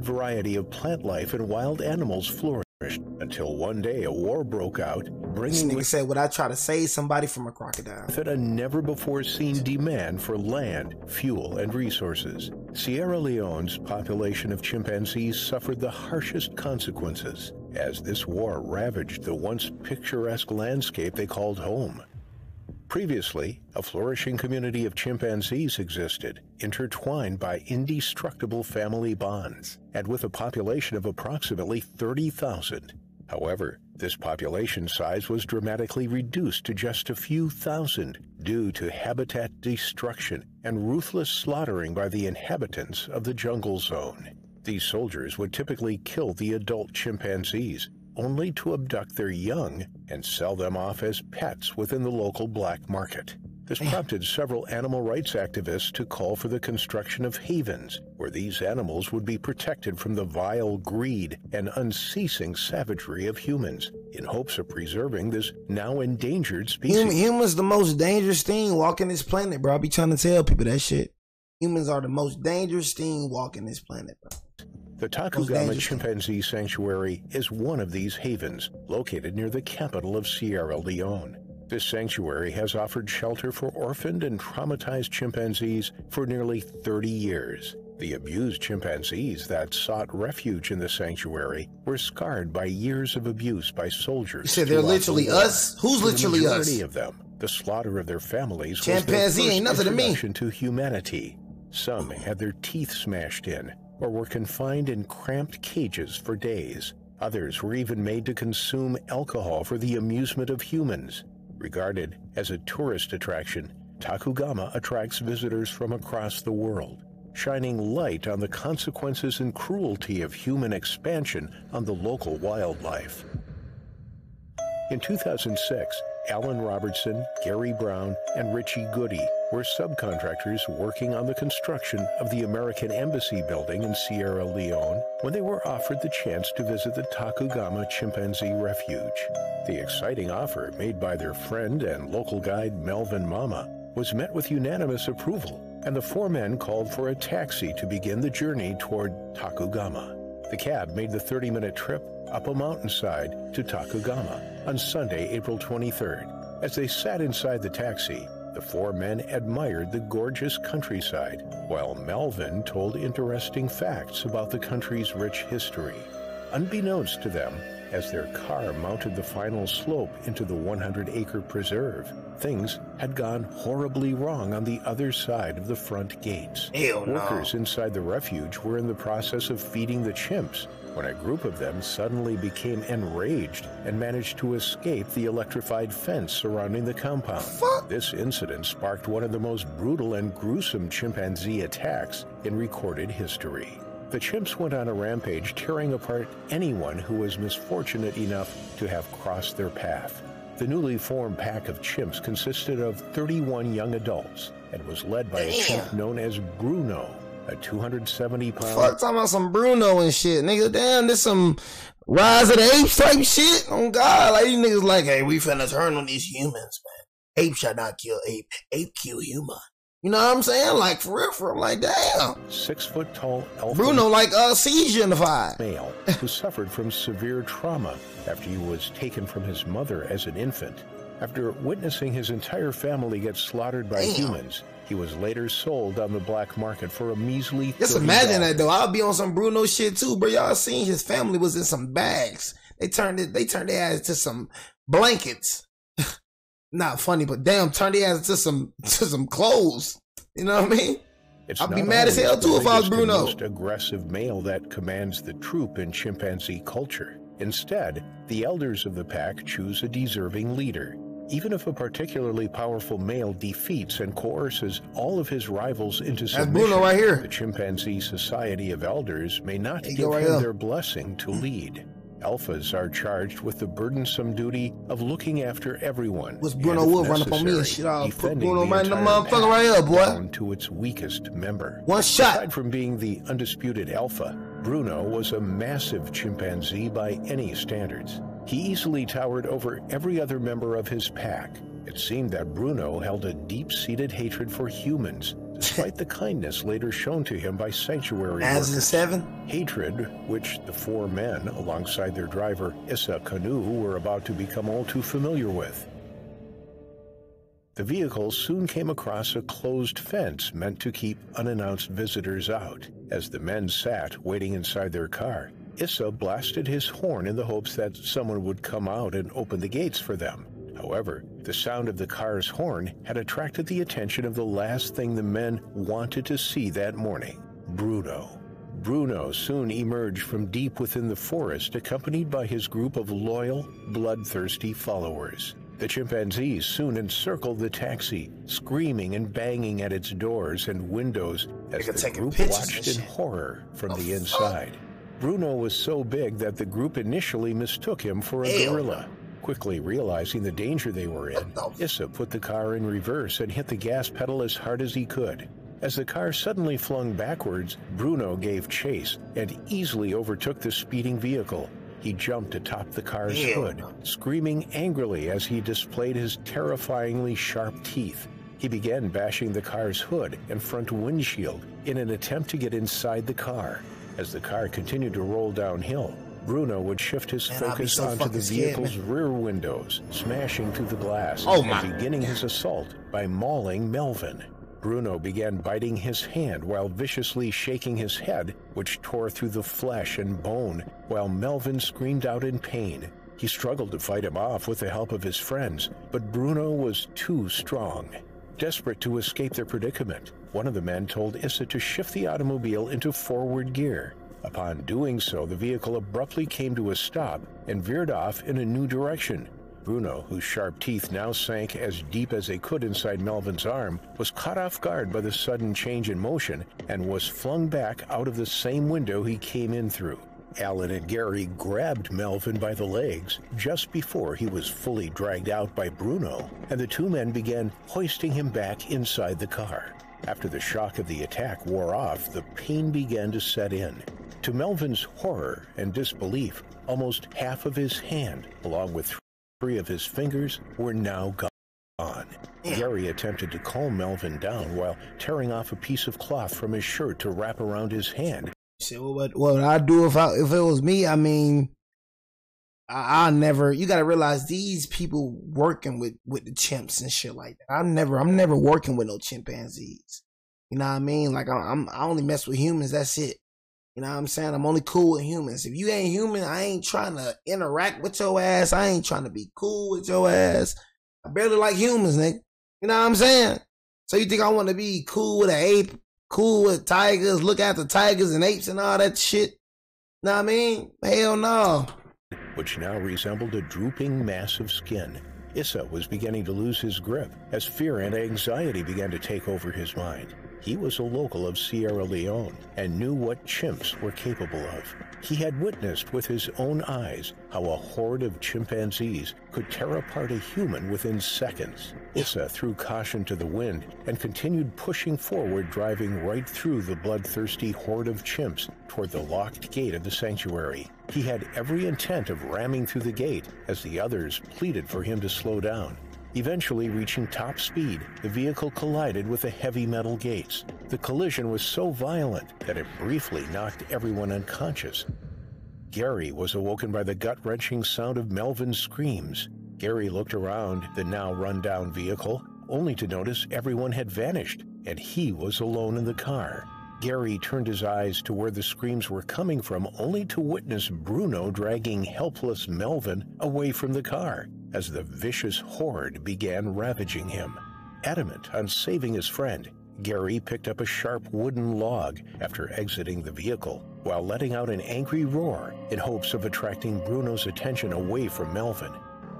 variety of plant life and wild animals flourished until one day a war broke out, bringing this nigga said, would I try to save somebody from a crocodile? with it a never-before-seen demand for land, fuel, and resources. Sierra Leone's population of chimpanzees suffered the harshest consequences as this war ravaged the once picturesque landscape they called home. Previously, a flourishing community of chimpanzees existed, intertwined by indestructible family bonds, and with a population of approximately 30,000. However, this population size was dramatically reduced to just a few thousand due to habitat destruction and ruthless slaughtering by the inhabitants of the jungle zone. These soldiers would typically kill the adult chimpanzees, only to abduct their young and sell them off as pets within the local black market. This prompted several animal rights activists to call for the construction of havens, where these animals would be protected from the vile greed and unceasing savagery of humans, in hopes of preserving this now endangered species. Humans the most dangerous thing walking this planet, bro. I be trying to tell people that shit. Humans are the most dangerous thing walking this planet, bro. The Takugama Chimpanzee Sanctuary is one of these havens, located near the capital of Sierra Leone. This sanctuary has offered shelter for orphaned and traumatized chimpanzees for nearly 30 years. The abused chimpanzees that sought refuge in the sanctuary were scarred by years of abuse by soldiers. You said they're literally us? Who's literally us? The majority of them, the slaughter of their families chimpanzee ain't nothing to me. Was their first introduction to humanity. Some had their teeth smashed in, or were confined in cramped cages for days. Others were even made to consume alcohol for the amusement of humans. Regarded as a tourist attraction, Takugama attracts visitors from across the world, shining light on the consequences and cruelty of human expansion on the local wildlife. In 2006, Alan Robertson, Gary Brown, and Richie Goody were subcontractors working on the construction of the American Embassy building in Sierra Leone when they were offered the chance to visit the Takugama Chimpanzee Refuge. The exciting offer made by their friend and local guide Melvin Mama was met with unanimous approval, and the four men called for a taxi to begin the journey toward Takugama. The cab made the 30-minute trip up a mountainside to Takugama on Sunday, April 23rd. As they sat inside the taxi, the four men admired the gorgeous countryside, while Melvin told interesting facts about the country's rich history. Unbeknownst to them, as their car mounted the final slope into the 100-acre preserve, things had gone horribly wrong on the other side of the front gates. Workers inside the refuge were in the process of feeding the chimps when a group of them suddenly became enraged and managed to escape the electrified fence surrounding the compound. This incident sparked one of the most brutal and gruesome chimpanzee attacks in recorded history. The chimps went on a rampage, tearing apart anyone who was misfortunate enough to have crossed their path. The newly formed pack of chimps consisted of 31 young adults and was led by a chimp known as Bruno, a 270-pound... Fuck, talking about some Bruno and shit. Nigga, damn, this some Rise of the Apes type shit. Oh, God. Like, these niggas like, hey, we finna turn on these humans, man. Ape shall not kill ape. Ape kill human. You know what I'm saying? Like, for real, I'm like, damn. 6-foot-tall alpha... Bruno, like, seizure-ified. ...male who suffered from severe trauma after he was taken from his mother as an infant. After witnessing his entire family get slaughtered by humans, he was later sold on the black market for a measly $30. Just imagine that, though. I'll be on some Bruno shit, too, bro. Y'all seen his family was in some bags. They turned their ass to some blankets. Not funny, but damn, turned their ass to some clothes. You know what I mean? I'd be mad as hell, too, if I was Bruno. Most aggressive male that commands the troop in chimpanzee culture. Instead, the elders of the pack choose a deserving leader. Even if a particularly powerful male defeats and coerces all of his rivals into submission, Bruno right here. The Chimpanzee Society of Elders may not give him their blessing to lead. Alphas are charged with the burdensome duty of looking after everyone. What's Bruno Wood run up on me and shit? I'll put Bruno right in the motherfucker right here, boy. Down to its weakest member. One shot. Aside from being the undisputed alpha, Bruno was a massive chimpanzee by any standards. He easily towered over every other member of his pack. It seemed that Bruno held a deep-seated hatred for humans despite the kindness later shown to him by sanctuary As in workers. 7? Hatred, which the 4 men, alongside their driver, Issa Kanu, were about to become all too familiar with. The vehicle soon came across a closed fence meant to keep unannounced visitors out. As the men sat, waiting inside their car, Issa blasted his horn in the hopes that someone would come out and open the gates for them. However, the sound of the car's horn had attracted the attention of the last thing the men wanted to see that morning, Bruno. Bruno soon emerged from deep within the forest, accompanied by his group of loyal, bloodthirsty followers. The chimpanzees soon encircled the taxi, screaming and banging at its doors and windows as the group watched in horror from the inside. Bruno was so big that the group initially mistook him for a gorilla. Quickly realizing the danger they were in, Issa put the car in reverse and hit the gas pedal as hard as he could. As the car suddenly flung backwards, Bruno gave chase and easily overtook the speeding vehicle. He jumped atop the car's hood, screaming angrily as he displayed his terrifyingly sharp teeth. He began bashing the car's hood and front windshield in an attempt to get inside the car. As the car continued to roll downhill, Bruno would shift his focus onto the vehicle's rear windows, smashing through the glass and beginning his assault by mauling Melvin. Bruno began biting his hand while viciously shaking his head, which tore through the flesh and bone, while Melvin screamed out in pain. He struggled to fight him off with the help of his friends, but Bruno was too strong. Desperate to escape their predicament, one of the men told Issa to shift the automobile into forward gear. Upon doing so, the vehicle abruptly came to a stop and veered off in a new direction. Bruno, whose sharp teeth now sank as deep as they could inside Melvin's arm, was caught off guard by the sudden change in motion and was flung back out of the same window he came in through. Alan and Gary grabbed Melvin by the legs just before he was fully dragged out by Bruno, and the 2 men began hoisting him back inside the car. After the shock of the attack wore off, the pain began to set in. To Melvin's horror and disbelief, almost half of his hand, along with 3 of his fingers, were now gone. Gary attempted to calm Melvin down while tearing off a piece of cloth from his shirt to wrap around his hand. See, what would I do if it was me? I mean, I never. You got to realize these people working with the chimps and shit like that. I'm never working with no chimpanzees. You know what I mean? Like I only mess with humans. That's it. You know what I'm saying? I'm only cool with humans. If you ain't human, I ain't trying to interact with your ass. I ain't trying to be cool with your ass. I barely like humans, nigga. You know what I'm saying? So you think I want to be cool with an ape? Cool with tigers, look after tigers and apes and all that shit? Know what I mean? Hell no. Which now resembled a drooping mass of skin. Issa was beginning to lose his grip as fear and anxiety began to take over his mind. He was a local of Sierra Leone and knew what chimps were capable of. He had witnessed with his own eyes how a horde of chimpanzees could tear apart a human within seconds. Issa threw caution to the wind and continued pushing forward, driving right through the bloodthirsty horde of chimps toward the locked gate of the sanctuary. He had every intent of ramming through the gate as the others pleaded for him to slow down. Eventually reaching top speed, the vehicle collided with the heavy metal gates. The collision was so violent that it briefly knocked everyone unconscious. Gary was awoken by the gut-wrenching sound of Melvin's screams. Gary looked around the now run-down vehicle, only to notice everyone had vanished, and he was alone in the car. Gary turned his eyes to where the screams were coming from, only to witness Bruno dragging helpless Melvin away from the car as the vicious horde began ravaging him. Adamant on saving his friend, Gary picked up a sharp wooden log after exiting the vehicle, while letting out an angry roar in hopes of attracting Bruno's attention away from Melvin.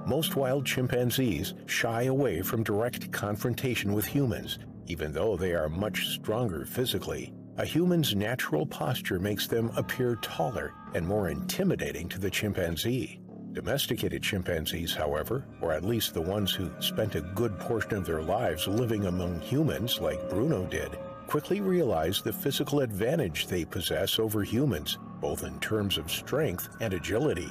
Most wild chimpanzees shy away from direct confrontation with humans, even though they are much stronger physically. A human's natural posture makes them appear taller and more intimidating to the chimpanzee. Domesticated chimpanzees, however, or at least the ones who spent a good portion of their lives living among humans like Bruno did, quickly realize the physical advantage they possess over humans, both in terms of strength and agility.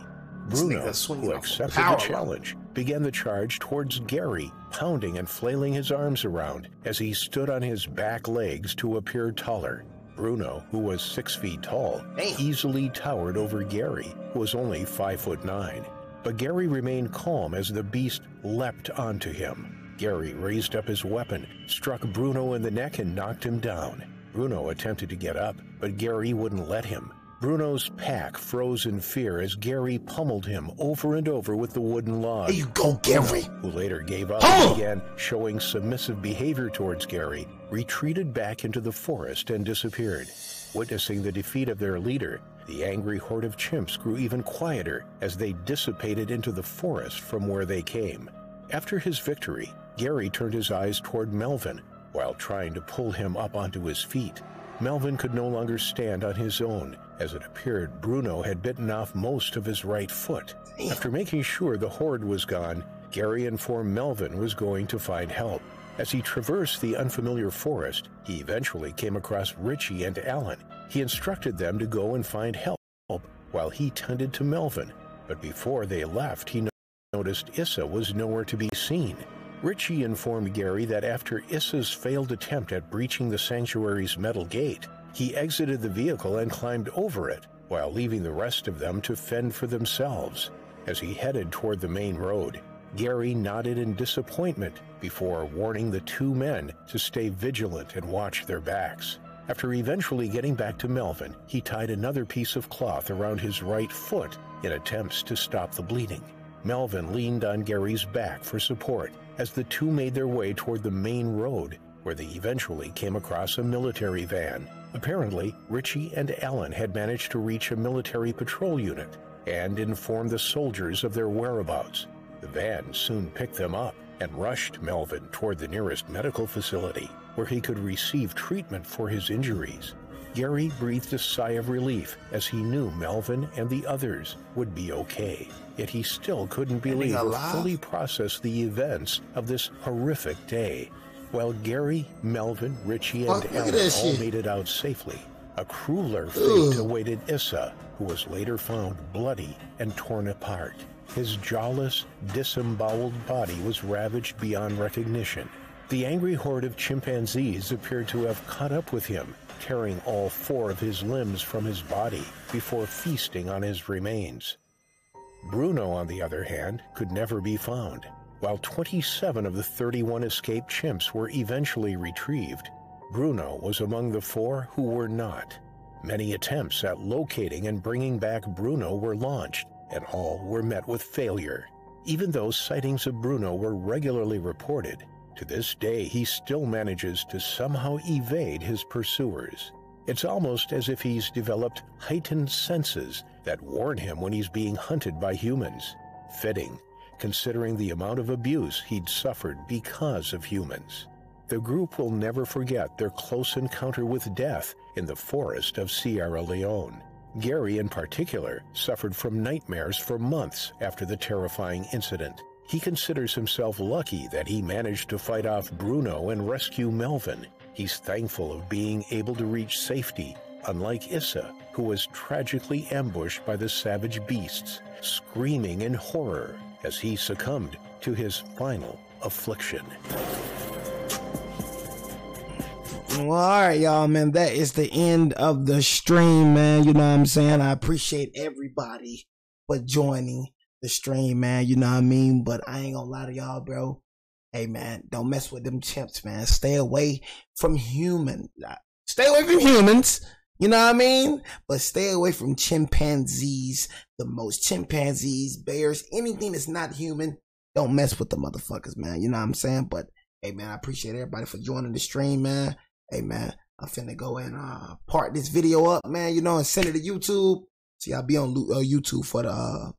Bruno, who accepted the challenge, began the charge towards Gary, pounding and flailing his arms around as he stood on his back legs to appear taller. Bruno, who was 6 feet tall, easily towered over Gary, who was only 5'9". But Gary remained calm as the beast leapt onto him. Gary raised up his weapon, struck Bruno in the neck, and knocked him down. Bruno attempted to get up, but Gary wouldn't let him. Bruno's pack froze in fear as Gary pummeled him over and over with the wooden log. There you go, Gary. Bruno, who later gave up and began showing submissive behavior towards Gary, retreated back into the forest and disappeared. Witnessing the defeat of their leader, the angry horde of chimps grew even quieter as they dissipated into the forest from where they came. After his victory, Gary turned his eyes toward Melvin while trying to pull him up onto his feet. Melvin could no longer stand on his own, as it appeared Bruno had bitten off most of his right foot. After making sure the horde was gone, Gary informed Melvin was going to find help. As he traversed the unfamiliar forest, he eventually came across Richie and Alan. He instructed them to go and find help while he tended to Melvin. But before they left, he noticed Issa was nowhere to be seen. Richie informed Gary that after Issa's failed attempt at breaching the sanctuary's metal gate, he exited the vehicle and climbed over it, while leaving the rest of them to fend for themselves. As he headed toward the main road, Gary nodded in disappointment before warning the two men to stay vigilant and watch their backs. After eventually getting back to Melvin, he tied another piece of cloth around his right foot in attempts to stop the bleeding. Melvin leaned on Gary's back for support as the two made their way toward the main road, where they eventually came across a military van. Apparently, Richie and Alan had managed to reach a military patrol unit and inform the soldiers of their whereabouts. The van soon picked them up and rushed Melvin toward the nearest medical facility, where he could receive treatment for his injuries. Gary breathed a sigh of relief as he knew Melvin and the others would be okay. Yet he still couldn't believe or fully process the events of this horrific day. While Gary, Melvin, Richie, and Alan all made it out safely, a crueler fate awaited Issa, who was later found bloody and torn apart. His jawless, disemboweled body was ravaged beyond recognition. The angry horde of chimpanzees appeared to have caught up with him, tearing all 4 of his limbs from his body before feasting on his remains. Bruno, on the other hand, could never be found. While 27 of the 31 escaped chimps were eventually retrieved, Bruno was among the 4 who were not. Many attempts at locating and bringing back Bruno were launched, and all were met with failure. Even though sightings of Bruno were regularly reported, to this day he still manages to somehow evade his pursuers. It's almost as if he's developed heightened senses that warn him when he's being hunted by humans. Fitting, considering the amount of abuse he'd suffered because of humans. The group will never forget their close encounter with death in the forest of Sierra Leone. Gary, in particular, suffered from nightmares for months after the terrifying incident. He considers himself lucky that he managed to fight off Bruno and rescue Melvin. He's thankful of being able to reach safety, unlike Issa, who was tragically ambushed by the savage beasts, screaming in horror as he succumbed to his final affliction. Well, all right, y'all, man. That is the end of the stream, man. You know what I'm saying? I appreciate everybody for joining the stream, man. You know what I mean? But I ain't gonna lie to y'all, bro. Hey, man, don't mess with them chimps, man. Stay away from humans. Stay away from humans. You know what I mean? But stay away from chimpanzees. The most chimpanzees, bears, anything that's not human. Don't mess with the motherfuckers, man. You know what I'm saying? But, hey, man, I appreciate everybody for joining the stream, man. Hey, man, I'm finna go and part this video up, man, you know, and send it to YouTube. So y'all be on YouTube for the